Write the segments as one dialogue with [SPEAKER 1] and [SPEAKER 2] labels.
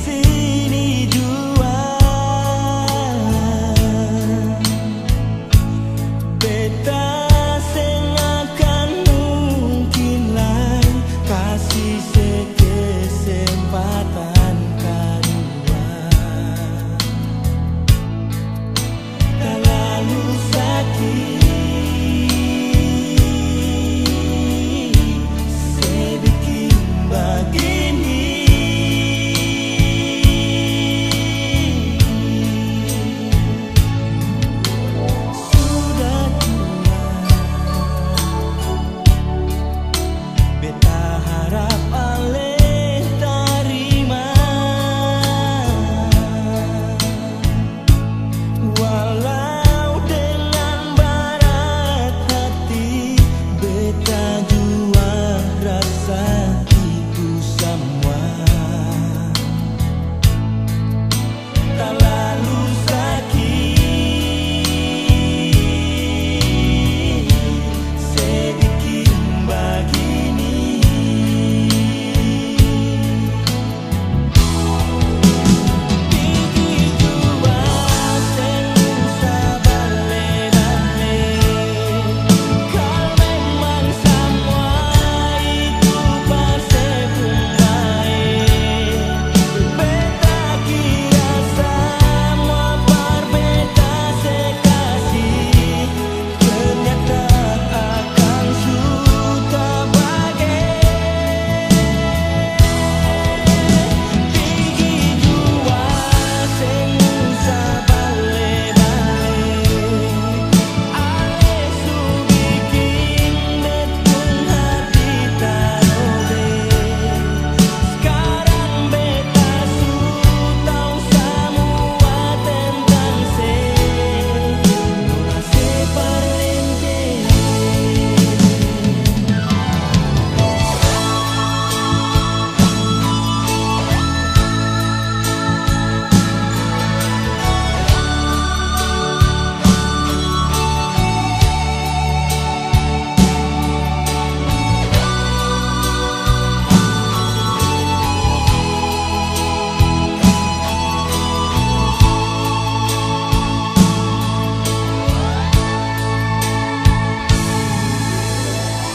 [SPEAKER 1] sini jua beta sing akan mungkin lain kasih kesempatan kedua. Terlalu sakit sedikit begini. Sudah tua beta harap alih terima, walau dengan berat hati beta jua rasa itu semua. Terlalu sakit sedikit begini. Tinggi jua sing sabale-bale, kalau memang semua itu persepumai, beta kira semua berbeda sekasih, ternyata akan sudah bagai. Tinggi jua sing sabale-bale, alih su bikin betung hati tarobe. Sekarang beta su tahu semua tentang nona seperlente.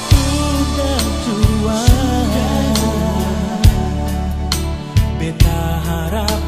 [SPEAKER 1] Sudah tua beta harap